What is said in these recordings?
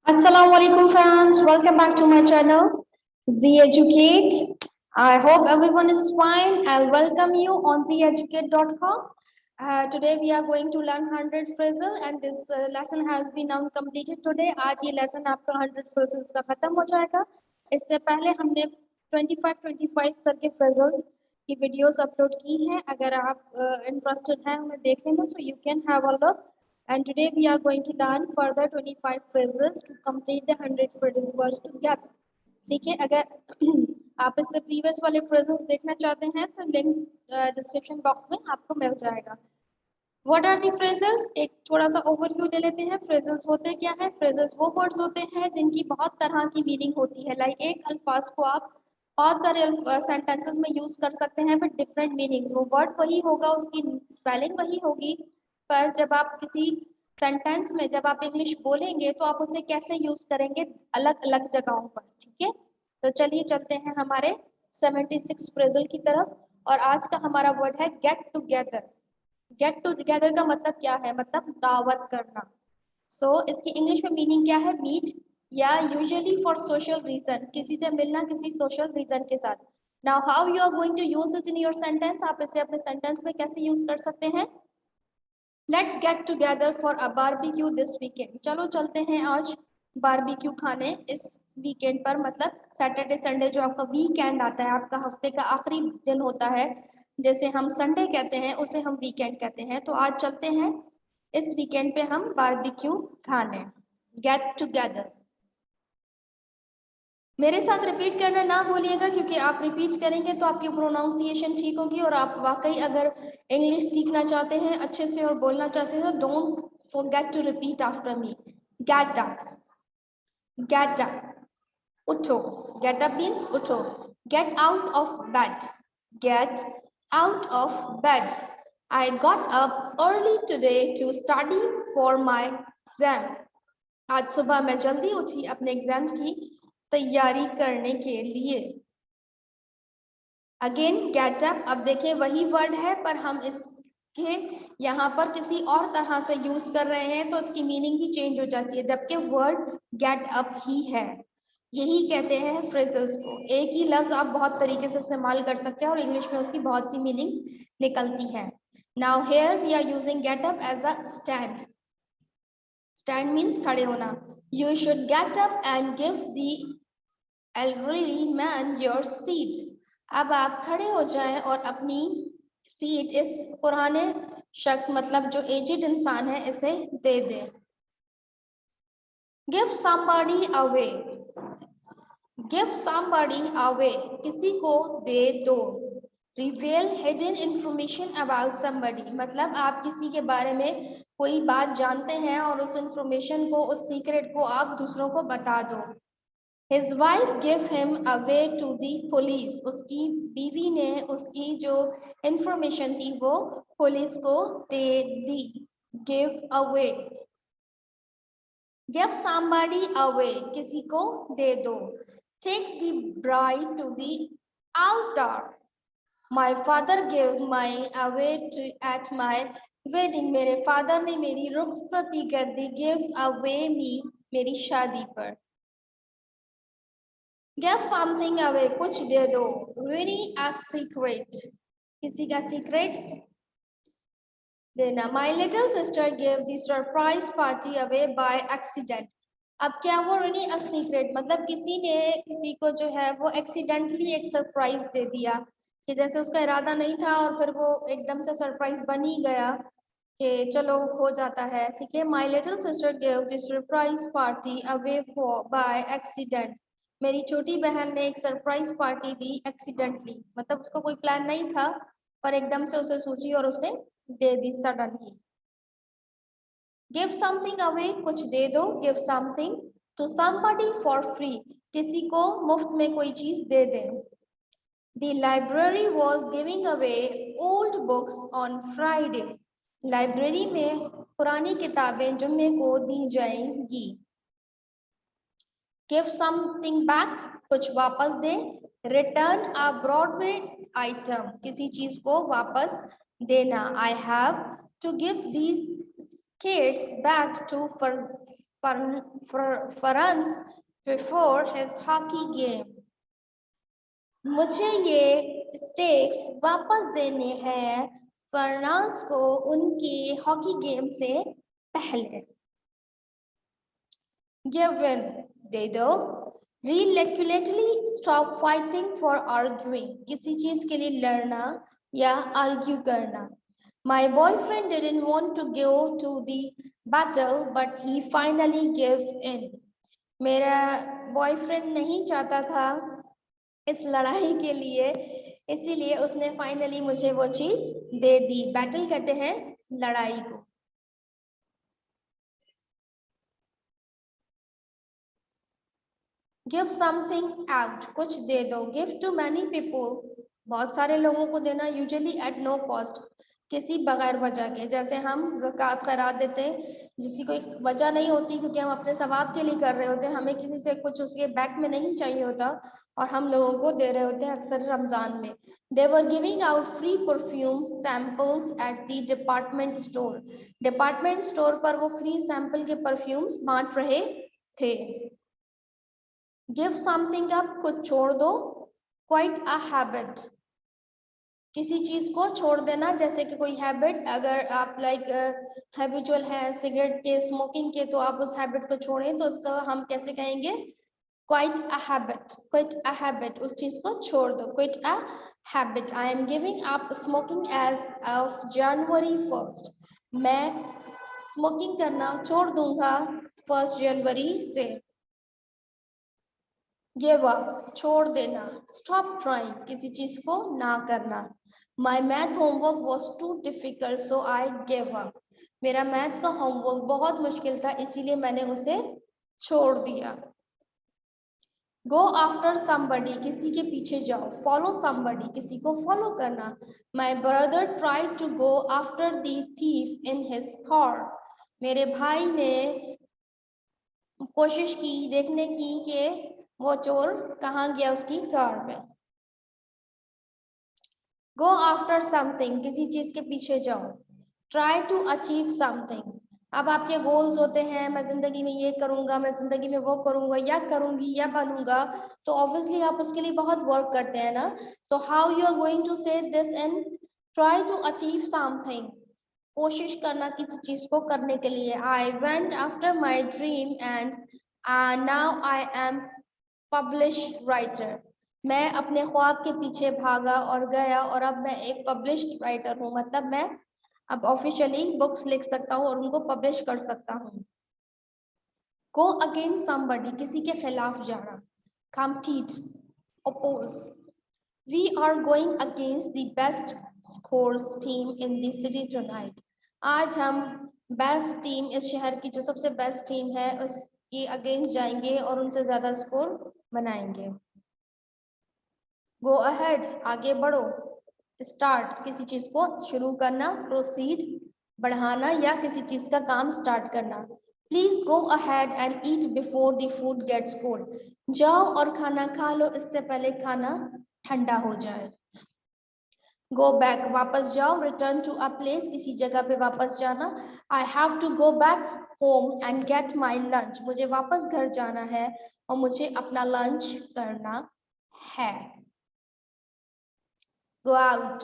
Assalamu alaikum friends, welcome back to my channel Z Educate. I hope everyone is fine. I'll welcome you on zeducate.com. Today we are going to learn 100 phrasal and this lesson has been now completed today. आज ये lesson आपका 100 phrasals का खत्म हो जाएगा. इससे पहले हमने 25 करके phrasals की videos upload की हैं. अगर आप interested हैं उन्हें देखने में, so you can have a look. And today we are going to learn further 25 phrases to complete the 100 phrases words together. ठीक है, अगर आप इससे प्रीवियस वाले phrases देखना चाहते हैं तो लिंक डिस्क्रिप्शन बॉक्स में आपको मिल जाएगा. What are the phrases? एक थोड़ा सा ओवरव्यू ले लेते हैं. phrases होते क्या है? phrases वो वर्ड्स होते हैं जिनकी बहुत तरह की मीनिंग होती है. लाइक एक अल्फाज को आप बहुत सारे सेंटेंसेस में यूज कर सकते हैं विद डिफरेंट मीनिंग्स. वो वर्ड वही होगा, उसकी स्पेलिंग वही होगी, पर जब आप किसी सेंटेंस में जब आप इंग्लिश बोलेंगे तो आप उसे कैसे यूज करेंगे अलग अलग जगहों पर. ठीक है, तो चलिए चलते हैं हमारे 76 फ्रेजल की तरफ. और आज का हमारा वर्ड है गेट टुगेदर. गेट टुगेदर का मतलब क्या है? मतलब दावत करना. इसकी इंग्लिश में मीनिंग क्या है? मीट या यूजुअली फॉर सोशल रीजन, किसी से मिलना किसी सोशल रीजन के साथ. Now how you are going to use it in your sentence. आप इसे अपने सेंटेंस में कैसे यूज कर सकते हैं? Let's get together for a barbecue this weekend. चलो चलते हैं आज बारबेक्यू खाने इस वीकेंड पर. मतलब सैटरडे संडे जो आपका वीकेंड आता है, आपका हफ्ते का आखिरी दिन होता है, जैसे हम संडे कहते हैं उसे हम वीकेंड कहते हैं. तो आज चलते हैं इस वीकेंड पे हम बारबेक्यू खाने. Get together. मेरे साथ रिपीट करना ना भूलिएगा, क्योंकि आप रिपीट करेंगे तो आपकी प्रोनाउंसिएशन ठीक होगी. और आप वाकई अगर इंग्लिश सीखना चाहते हैं अच्छे से और बोलना चाहते हैं तो don't forget to repeat after me. Get up. Get up, उठो. गेट अप मीन्स उठो. Get out of bed. Get out of bed. I got up early today to study for my exam. आज सुबह मैं जल्दी उठी अपने exams की तैयारी करने के लिए. Again get up. अब देखिए वही वर्ड है पर हम इसके यहाँ पर किसी और तरह से यूज कर रहे हैं तो इसकी मीनिंग भी चेंज हो जाती है, जबकि वर्ड गेट अप ही है. यही कहते हैं फ्रेजल्स को. एक ही लफ्ज आप बहुत तरीके से इस्तेमाल कर सकते हैं और इंग्लिश में उसकी बहुत सी मीनिंग्स निकलती हैं. Now here we are using get up as a stand. Stand means खड़े होना. You should get up and give the elderly man your seat. अब आप खड़े हो जाएं और अपनी सीट इस पुराने शख्स, मतलब जो एजेड इंसान है, इसे दे दें. Give somebody away. Give somebody away, किसी को दे दो. Reveal hidden information about somebody, मतलब आप किसी के बारे में कोई बात जानते हैं और उस इंफॉर्मेशन को, उस सीक्रेट को आप दूसरों को बता दो. His wife gave him away to the police. उसकी बीवी ने उसकी जो इंफॉर्मेशन थी वो पुलिस को दे दी. Give away. Give somebody away, किसी को दे दो. Take the bride to the altar. My father gave my away to at my wedding. मेरे फादर ने मेरी रुखसती कर दी. Give away me, मेरी शादी पर. Give something away, कुछ दे दो. Really a secret, किसी का सीक्रेट देना. My little sister gave the surprise party away by accident. अब क्या वो really a secret, मतलब किसी ने किसी को जो है वो accidentally एक सरप्राइज दे दिया कि जैसे उसका इरादा नहीं था और फिर वो एकदम से सरप्राइज बन ही गया कि चलो हो जाता है. ठीक है. My little sister gave the surprise party away for by accident. मेरी छोटी बहन ने एक सरप्राइज पार्टी दी एक्सीडेंटली, मतलब उसको कोई प्लान नहीं था पर एकदम से उसे सूझी और उसने दे दी सडनली. गिव समथिंग अवे, कुछ दे दो. Give something to somebody for free, किसी को मुफ्त में कोई चीज दे दें. The library was giving away old books on Friday. Library में पुरानी किताबें जुम्मे को दी जाएंगी. Give something back, कुछ वापस दें. Return a Broadway item, किसी चीज को वापस देना. I have to give these skates back to Franz before his hockey game. मुझे ये स्टेक्स वापस देने हैं फर्नांस को उनके हॉकी गेम से पहले. Give in, दे दो. Reluctantly stop fighting for arguing. किसी चीज के लिए लड़ना या argue करना. My boyfriend didn't want to go to the battle, but he finally gave in. मेरा बॉयफ्रेंड नहीं चाहता था इस लड़ाई के लिए, इसीलिए उसने फाइनली मुझे वो चीज दे दी. बैटल कहते हैं लड़ाई को. Give something out, कुछ दे दो. Give to many people, बहुत सारे लोगों को देना. Usually at no cost, किसी बगैर वजह के. जैसे हम ज़कात खैरात देते हैं, जिसकी कोई वजह नहीं होती, क्योंकि हम अपने सवाब के लिए कर रहे होते हैं, हमें किसी से कुछ उसके बैक में नहीं चाहिए होता, और हम लोगों को दे रहे होते हैं अक्सर रमजान में. They were giving out free perfume samples at the department store. Department store पर वो फ्री सैंपल के परफ्यूम्स बांट रहे थे. Give something up, कुछ छोड़ दो. Quite a habit, किसी चीज को छोड़ देना. जैसे कि कोई हैबिट, अगर आप हैबिचुअल है सिगरेट के, स्मोकिंग के, तो आप उस हैबिट को छोड़ें तो उसका हम कैसे कहेंगे? Quite a habit. Quite a habit, उस चीज को छोड़ दो. Quite a habit. I am giving up smoking as of January 1st. मैं स्मोकिंग करना छोड़ दूंगा 1 जनवरी से. Give up, छोड़ देना. Stop trying, किसी चीज को ना करना. My math homework was too difficult, so I gave up. मेरा मैथ का होमवर्क बहुत मुश्किल था, इसीलिए मैंने उसे छोड़ दिया. Go after somebody, किसी के पीछे जाओ. Follow somebody, किसी को फॉलो करना. My brother tried to go after the thief in his car. मेरे भाई ने कोशिश की, देखने की कि वो चोर कहाँ गया उसकी कार में. Go after something, किसी चीज के पीछे जाओ. Try to achieve something. अब आपके गोल्स होते हैं, मैं जिंदगी में ये करूंगा, मैं जिंदगी में वो करूंगा, या करूंगी, या बनूंगा, तो ऑब्वियसली आप उसके लिए बहुत वर्क करते हैं ना. So how you are going to say this and try to achieve something, कोशिश करना किसी चीज को करने के लिए. I went after my dream and now I am published writer. मैं अपने ख्वाब के पीछे भागा और गया, और अब मैं एक पब्लिश्ड राइटर हूँ. मतलब मैं अब ऑफिशियली बुक्स लिख सकता हूँ और उनको पब्लिश कर सकता हूँ. Go against somebody, किसी के खिलाफ जाना. Compete, oppose. We are going against the best scores team in the city tonight. आज हम बेस्ट टीम, इस शहर की जो सबसे बेस्ट टीम है, उसके अगेंस्ट जाएंगे और उनसे ज्यादा स्कोर बनाएंगे. Go ahead, आगे बढ़ो. Start, किसी चीज को शुरू करना. Proceed, बढ़ाना या किसी चीज का काम स्टार्ट करना. Please go ahead and eat before the food gets cold. जाओ और खाना खा लो, इससे पहले खाना ठंडा हो जाए. Go back, वापस जाओ. Return to a place, किसी जगह पे वापस जाना. I have to go back home and get my lunch. मुझे वापस घर जाना है और मुझे अपना लंच करना है. Go out,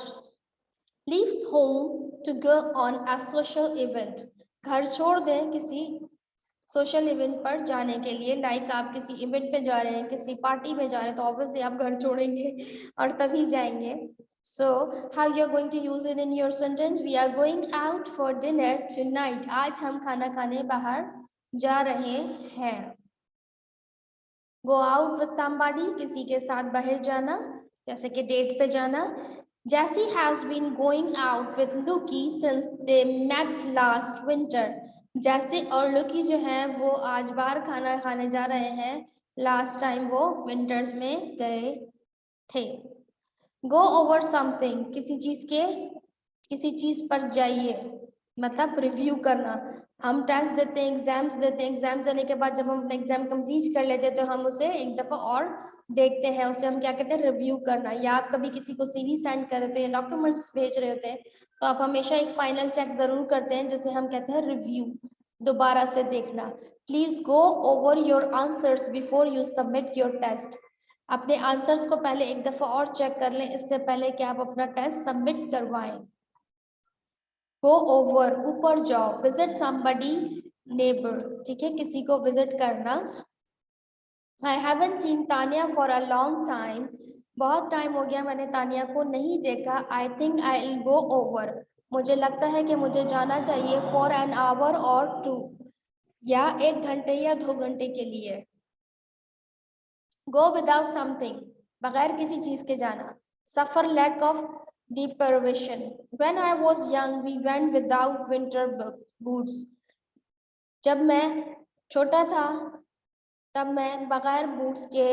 leaves home to go on a social event. घर छोड़ दें किसी सोशल इवेंट पर जाने के लिए. लाइक आप किसी इवेंट पे जा रहे हैं, किसी पार्टी में जा रहे हैं, तो ऑब्वियसली आप घर छोड़ेंगे और तभी जाएंगे. So how you are going to use it in your sentence? We are going out for dinner tonight. आज हम खाना खाने बाहर जा रहे हैं. Go out with somebody, किसी के साथ बाहर जाना, जैसे कि डेट पे जाना. Jessie has been going out with Lucky since they met last winter. जैसे और लुकी जो है वो आज बाहर खाना खाने जा रहे हैं. लास्ट टाइम वो विंटर्स में गए थे. Go over something, किसी चीज पर जाइए, मतलब रिव्यू करना. हम टेस्ट देते हैं, एग्जाम्स देते हैं, एग्जाम देने के बाद जब हम अपना एग्जाम कंप्लीट कर लेते हैं तो हम उसे एक दफा और देखते हैं. उसे हम क्या कहते हैं? रिव्यू करना. या आप कभी किसी को सीवी सेंड कर रहे होते हैं या डॉक्यूमेंट्स भेज रहे होते हैं, तो आप हमेशा एक फाइनल चेक जरूर करते हैं, जिसे हम कहते हैं रिव्यू. दोबारा से देखना। Please go over your answers before you submit your test. अपने आंसर्स को पहले एक दफा और चेक कर लें इससे पहले कि आप अपना टेस्ट सबमिट करवाएं। गो ओवर, ऊपर जाओ। विजिट समबडी, नेबर, ठीक है, किसी को विजिट करना। I haven't seen Tania for a long time, बहुत टाइम हो गया मैंने तानिया को नहीं देखा। I think I will go over, मुझे लगता है कि मुझे जाना चाहिए। फॉर एन आवर और टू, या 1 घंटे या 2 घंटे के लिए। गो विदाउट समथिंग, बगैर किसी चीज के जाना। सफर, lack of deprivation. When I was young, we went without winter boots. जब मैं छोटा था तब मैं बगैर बूट्स के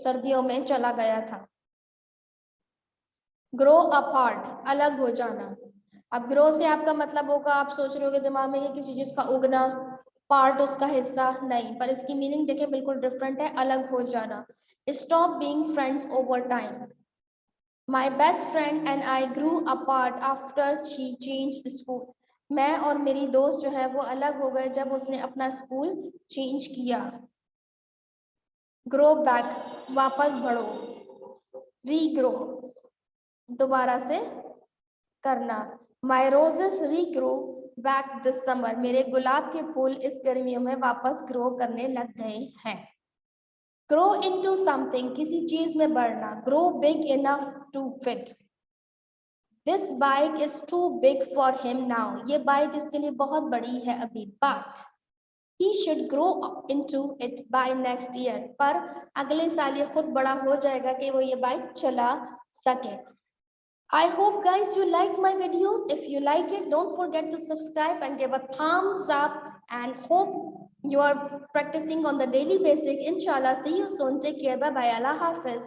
सर्दियों में चला गया था। ग्रो अपार्ट, अलग हो जाना। अब ग्रो से आपका मतलब होगा, आप सोच रहे होगे दिमाग में कि किसी चीज का उगना, पार्ट उसका हिस्सा, नहीं, पर इसकी मीनिंग देखिए बिल्कुल डिफरेंट है, अलग हो जाना। Stop being friends over time. My best friend and I grew apart after she changed school. मैं और मेरी दोस्त जो है वो अलग हो गए जब उसने अपना स्कूल चेंज किया। ग्रो बैक, वापस बढ़ो। रीग्रो, दोबारा से करना। My roses regrow back this summer. मेरे गुलाब के फूल इस गर्मियों में वापस ग्रो करने लग गए हैं। Grow into something, किसी चीज में बढ़ना। Grow big enough to fit. This bike is too big for him now. ये बाइक इसके लिए बहुत बड़ी है अभी, but he should grow into it by next year. पर अगले साल ये खुद बड़ा हो जाएगा कि वो ये बाइक चला सके। I hope guys you liked my videos. If you like it, don't forget to subscribe and give a thumbs up, and hope you are practicing on the daily basis. Inshallah, see you soon. Take care. Bye bye. Allah Hafiz.